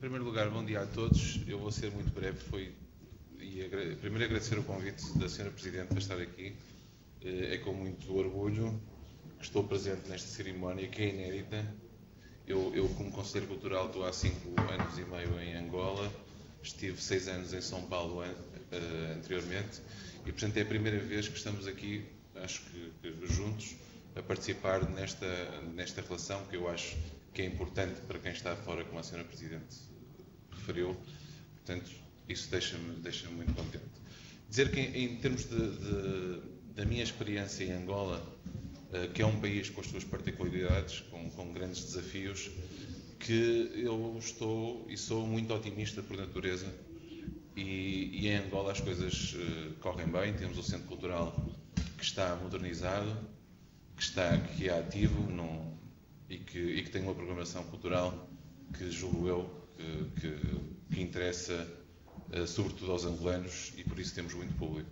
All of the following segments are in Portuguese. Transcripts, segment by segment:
primeiro lugar, bom dia a todos. Eu vou ser muito breve. Primeiro agradecer o convite da Sra. Presidente para estar aqui. É com muito orgulho que estou presente nesta cerimónia, que é inédita. Eu como Conselheiro Cultural, estou há 5 anos e meio em Angola. Estive 6 anos em São Paulo anteriormente. E, portanto, é a primeira vez que estamos aqui, acho que juntos, a participar nesta relação que eu acho que é importante para quem está fora, como a Sra. Presidente referiu. Portanto, isso deixa-me muito contente. Dizer que, em termos da minha experiência em Angola, que é um país com as suas particularidades, com grandes desafios, que eu estou e sou muito otimista por natureza, e em Angola as coisas correm bem. Temos o Centro Cultural que está modernizado, que é ativo e que tem uma programação cultural que, julgo eu, que interessa sobretudo aos angolanos, e por isso temos muito público.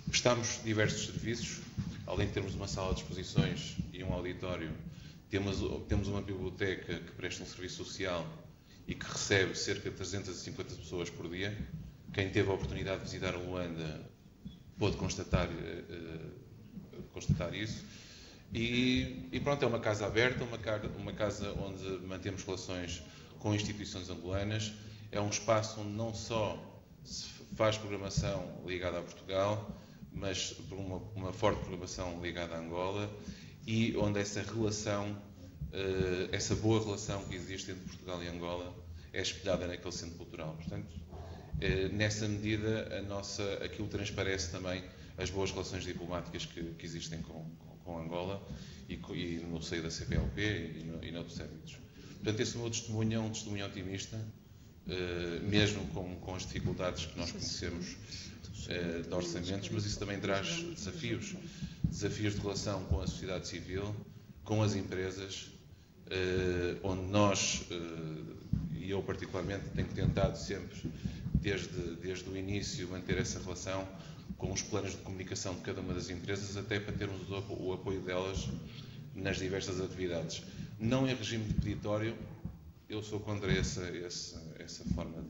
Prestamos diversos serviços, além de termos uma sala de exposições e um auditório, temos uma biblioteca que presta um serviço social e que recebe cerca de 350 pessoas por dia. Quem teve a oportunidade de visitar a Luanda pôde constatar isso. E pronto, é uma casa aberta, uma casa onde mantemos relações com instituições angolanas. É um espaço onde não só se faz programação ligada a Portugal, mas por uma forte programação ligada a Angola, e onde essa relação, essa boa relação que existe entre Portugal e Angola é espelhada naquele centro cultural. Portanto, nessa medida, aquilo transparece também as boas relações diplomáticas que existem com Angola e no seio da CPLP e noutros âmbitos. Portanto, esse meu testemunho é um testemunho otimista, mesmo com as dificuldades que nós conhecemos de orçamentos, mas isso também traz desafios de relação com a sociedade civil, com as empresas, onde nós, e eu particularmente, tenho tentado sempre, desde o início, manter essa relação com os planos de comunicação de cada uma das empresas, até para termos o apoio delas nas diversas atividades. Não em regime de peditório, eu sou contra essa forma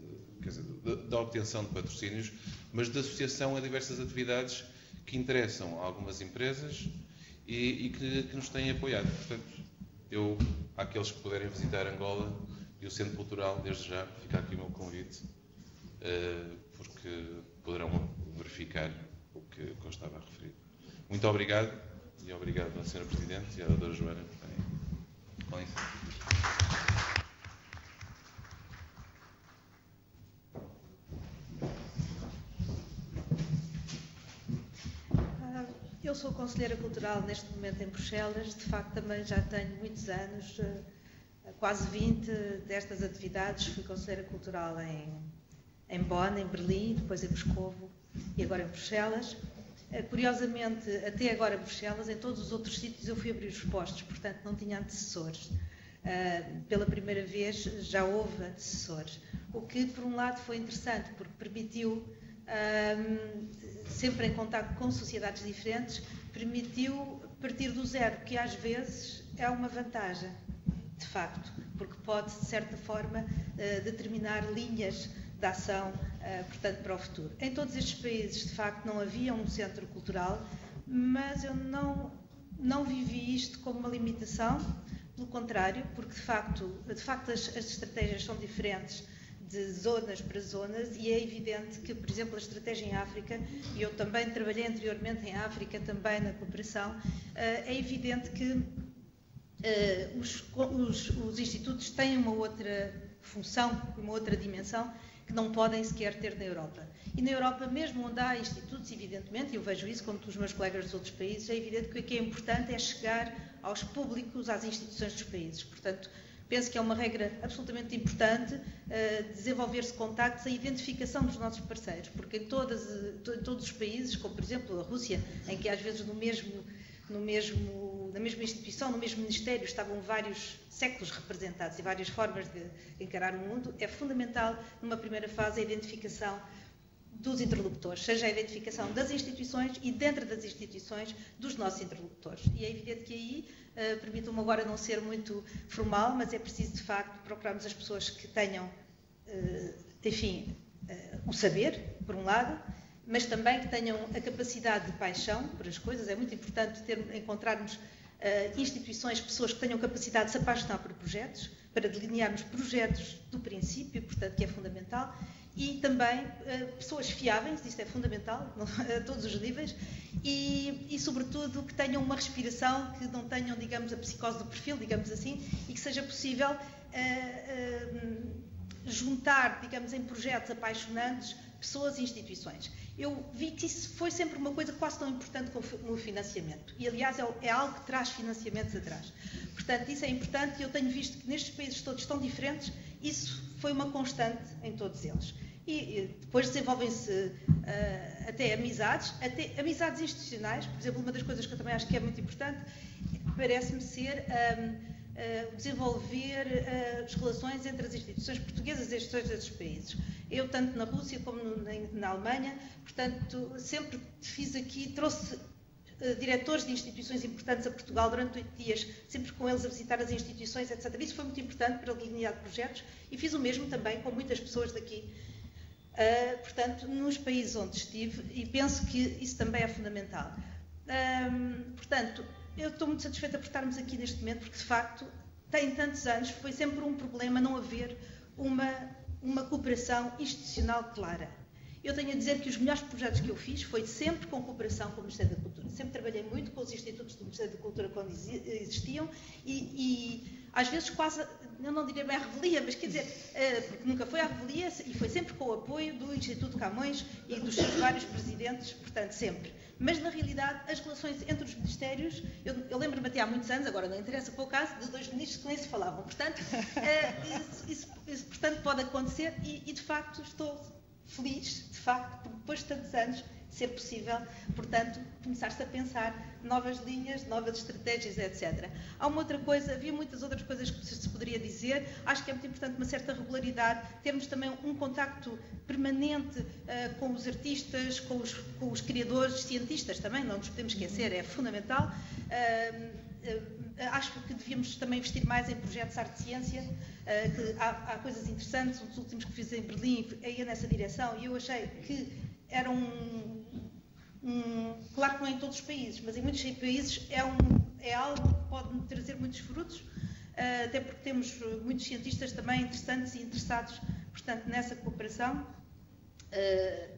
da obtenção de patrocínios, mas de associação a diversas atividades que interessam a algumas empresas e que nos têm apoiado. Portanto, àqueles que puderem visitar Angola e o Centro Cultural, desde já, fica aqui o meu convite, porque poderão verificar o que eu estava a referir. Muito obrigado, e obrigado à Sra. Presidente e à Dra. Joana. Com licença. Eu sou Conselheira Cultural neste momento em Bruxelas. De facto, também já tenho muitos anos, quase 20 destas atividades. Fui Conselheira Cultural em Bonn, em Berlim, depois em Moscovo e agora em Bruxelas. Curiosamente, até agora Bruxelas, em todos os outros sítios eu fui abrir os postos, portanto não tinha antecessores. Pela primeira vez já houve antecessores, o que por um lado foi interessante, porque permitiu, sempre em contacto com sociedades diferentes, permitiu partir do zero, que às vezes é uma vantagem, de facto, porque pode, de certa forma, determinar linhas de ação, portanto, para o futuro. Em todos estes países, de facto, não havia um centro cultural, mas eu não vivi isto como uma limitação, pelo contrário, porque, de facto as estratégias são diferentes de zonas para zonas, e é evidente que, por exemplo, a estratégia em África, e eu também trabalhei anteriormente em África, também na cooperação, é evidente que os institutos têm uma outra função, uma outra dimensão, que não podem sequer ter na Europa. E na Europa, mesmo onde há institutos, evidentemente, e eu vejo isso como os meus colegas dos outros países, é evidente que o que é importante é chegar aos públicos, às instituições dos países. Portanto, penso que é uma regra absolutamente importante desenvolver-se contactos, a identificação dos nossos parceiros, porque em todos os países, como por exemplo a Rússia, em que às vezes na mesma instituição, no mesmo ministério, estavam vários séculos representados e várias formas de encarar o mundo, é fundamental, numa primeira fase, a identificação dos interlocutores, seja a identificação das instituições e, dentro das instituições, dos nossos interlocutores. E é evidente que aí, permitam-me agora não ser muito formal, mas é preciso, de facto, procurarmos as pessoas que tenham enfim, o saber, por um lado, mas também que tenham a capacidade de paixão por as coisas. É muito importante encontrarmos instituições, pessoas que tenham capacidade de se apaixonar por projetos, para delinearmos projetos do princípio, portanto, que é fundamental, e também pessoas fiáveis, isto é fundamental, a todos os níveis, e sobretudo que tenham uma respiração, que não tenham, digamos, a psicose do perfil, digamos assim, e que seja possível juntar, digamos, em projetos apaixonantes, pessoas e instituições. Eu vi que isso foi sempre uma coisa quase tão importante como o financiamento. E, aliás, é algo que traz financiamentos atrás. Portanto, isso é importante e eu tenho visto que nestes países todos tão diferentes, isso foi uma constante em todos eles. E depois desenvolvem-se até amizades institucionais. Por exemplo, uma das coisas que eu também acho que é muito importante, parece-me ser desenvolver as relações entre as instituições portuguesas e as instituições desses países. Eu, tanto na Rússia como na Alemanha, portanto, sempre fiz aqui, trouxe diretores de instituições importantes a Portugal durante 8 dias, sempre com eles a visitar as instituições, etc. Isso foi muito importante para a delinear de projetos e fiz o mesmo também com muitas pessoas daqui. Portanto, nos países onde estive, e penso que isso também é fundamental. Portanto, eu estou muito satisfeita por estarmos aqui neste momento, porque de facto, tem tantos anos, foi sempre um problema não haver uma cooperação institucional clara. Eu tenho a dizer que os melhores projetos que eu fiz foi sempre com cooperação com o Ministério da Cultura. Sempre trabalhei muito com os institutos do Ministério da Cultura quando existiam e às vezes quase, eu não diria bem a revelia, mas quer dizer, porque nunca foi a revelia e foi sempre com o apoio do Instituto Camões e dos seus vários presidentes, portanto, sempre. Mas, na realidade, as relações entre os ministérios, eu lembro-me até há muitos anos, agora não interessa para o caso, de 2 ministros que nem se falavam. Portanto, isso portanto, pode acontecer e, de facto, estou feliz, de facto, por depois de tantos anos, ser possível, portanto, começar-se a pensar novas linhas, novas estratégias, etc. Há uma outra coisa, havia muitas outras coisas que se poderia dizer, acho que é muito importante uma certa regularidade, termos também um contacto permanente com os artistas, com os criadores, cientistas também, não nos podemos esquecer, é fundamental. Acho que devíamos também investir mais em projetos de arte e ciência, que há coisas interessantes, os últimos que fiz em Berlim ia nessa direção, e eu achei que era claro que não é em todos os países, mas em muitos países é algo que pode trazer muitos frutos, até porque temos muitos cientistas também interessantes e interessados, portanto, nessa cooperação.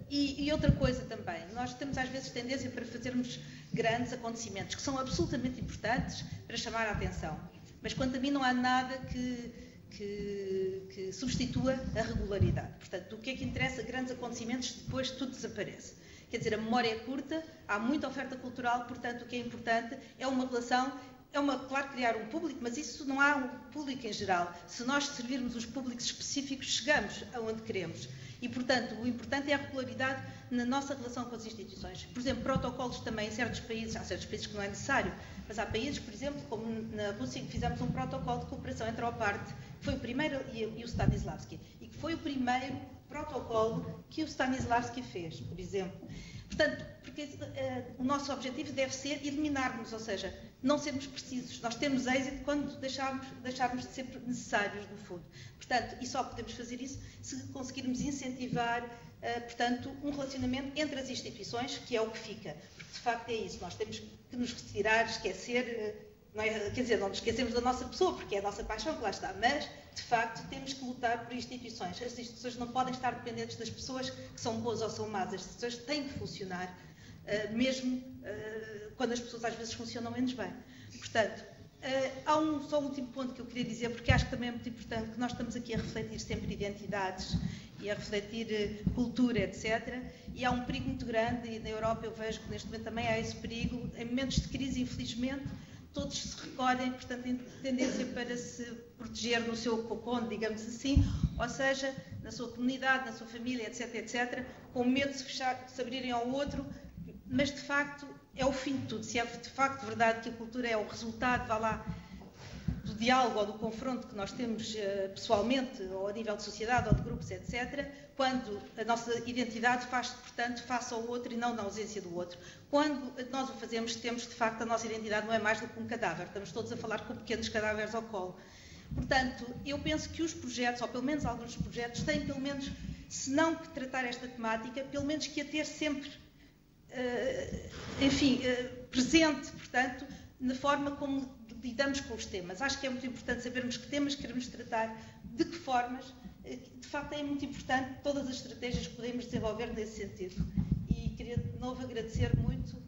E outra coisa também, nós temos às vezes tendência para fazermos grandes acontecimentos, que são absolutamente importantes para chamar a atenção, mas quanto a mim não há nada que substitua a regularidade. Portanto, o que é que interessa grandes acontecimentos, depois tudo desaparece. Quer dizer, a memória é curta, há muita oferta cultural, portanto, o que é importante é uma relação, claro, criar um público, mas isso não há um público em geral. Se nós servirmos os públicos específicos, chegamos aonde queremos. E, portanto, o importante é a regularidade na nossa relação com as instituições. Por exemplo, protocolos também em certos países, há certos países que não é necessário, mas há países, por exemplo, como na Rússia, que fizemos um protocolo de cooperação entre a OPART, que foi o primeiro, e o Stanislavski, e que foi o primeiro protocolo que o Stanislavski fez, por exemplo. Portanto, porque o nosso objetivo deve ser eliminarmos, ou seja, não sermos precisos. Nós temos êxito quando deixarmos de ser necessários, no fundo. Portanto, e só podemos fazer isso se conseguirmos incentivar, portanto, um relacionamento entre as instituições, que é o que fica. Porque, de facto, é isso. Nós temos que nos retirar, esquecer, não é, quer dizer, não nos esquecemos da nossa pessoa, porque é a nossa paixão que lá está, mas, de facto, temos que lutar por instituições. As instituições não podem estar dependentes das pessoas que são boas ou são más. As instituições têm que funcionar, mesmo quando as pessoas às vezes funcionam menos bem. Portanto, há só um último ponto que eu queria dizer, porque acho que também é muito importante, que nós estamos aqui a refletir sempre identidades e a refletir cultura, etc. E há um perigo muito grande, e na Europa eu vejo que neste momento também há esse perigo, em momentos de crise, infelizmente, todos se recolhem, portanto, têm tendência para se proteger no seu cocô, digamos assim, ou seja, na sua comunidade, na sua família, etc., etc., com medo de se abrirem ao outro, mas, de facto, é o fim de tudo. Se é de facto verdade que a cultura é o resultado, vá lá, do diálogo ou do confronto que nós temos pessoalmente, ou a nível de sociedade ou de grupos, etc., quando a nossa identidade faz, portanto, face ao outro e não na ausência do outro. Quando nós o fazemos, temos, de facto, a nossa identidade não é mais do que um cadáver. Estamos todos a falar com pequenos cadáveres ao colo. Portanto, eu penso que os projetos, ou pelo menos alguns projetos, têm pelo menos, se não que tratar esta temática, pelo menos que a ter sempre, presente, portanto, na forma como lidamos com os temas. Acho que é muito importante sabermos que temas queremos tratar, de que formas. De facto, é muito importante todas as estratégias que podemos desenvolver nesse sentido. E queria de novo agradecer muito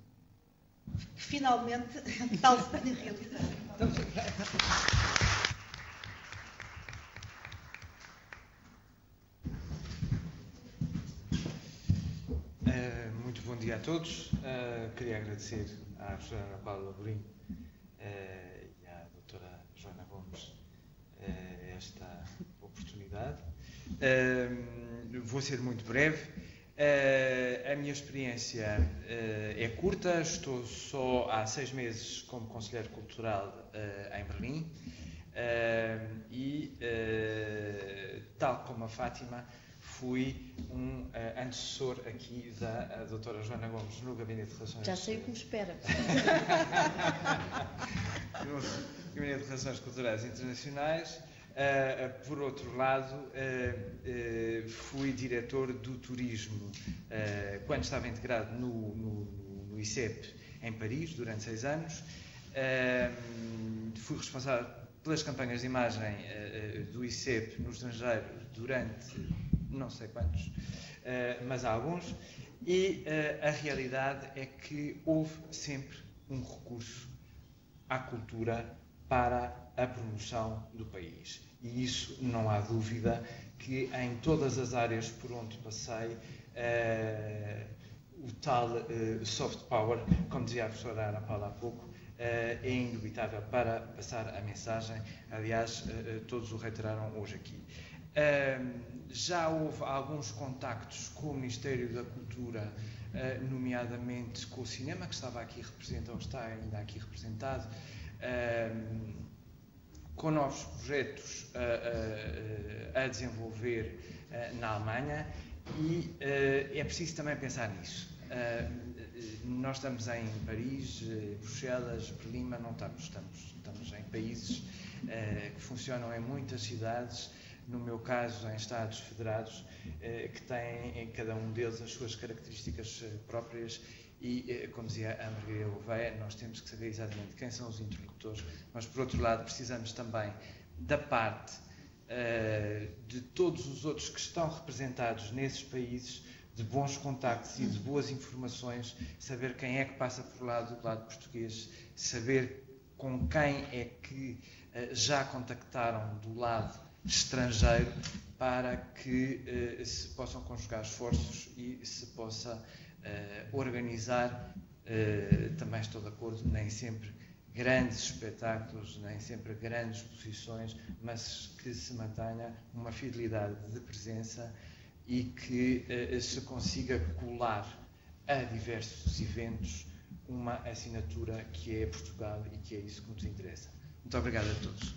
que finalmente tal se tenha realizado. Muito bom dia a todos. Queria agradecer à professora Ana Paula Amorim e à doutora Joana Gomes esta oportunidade. Vou ser muito breve. A minha experiência é curta. Estou só há 6 meses como conselheiro cultural em Berlim e, tal como a Fátima, fui um antecessor aqui da doutora Joana Gomes no Gabinete de Relações... Já sei o que me espera. No Gabinete de Relações Culturais Internacionais. Por outro lado, fui diretor do turismo quando estava integrado no ICEP em Paris, durante 6 anos. Fui responsável pelas campanhas de imagem do ICEP no estrangeiro durante não sei quantos, mas há alguns, e a realidade é que houve sempre um recurso à cultura para a promoção do país. E isso, não há dúvida, que em todas as áreas por onde passei, o tal soft power, como dizia a professora Ana Paula há pouco, é indubitável para passar a mensagem. Aliás, todos o reiteraram hoje aqui. Já houve alguns contactos com o Ministério da Cultura, nomeadamente com o cinema, que estava aqui representado, ou está ainda aqui representado, com novos projetos a desenvolver na Alemanha, e é preciso também pensar nisso. Nós estamos em Paris, Bruxelas, Berlim, mas não estamos em países que funcionam em muitas cidades, no meu caso em Estados Federados, que têm cada um deles as suas características próprias e, como dizia a Margarida Gouveia, nós temos que saber exatamente quem são os interlocutores, mas por outro lado precisamos também da parte de todos os outros que estão representados nesses países, de bons contactos e de boas informações, saber quem é que passa por lá do lado português, saber com quem é que já contactaram do lado estrangeiro, para que se possam conjugar esforços e se possa organizar, também estou de acordo, nem sempre grandes espetáculos, nem sempre grandes exposições, mas que se mantenha uma fidelidade de presença e que se consiga colar a diversos eventos uma assinatura que é Portugal e que é isso que nos interessa. Muito obrigado a todos.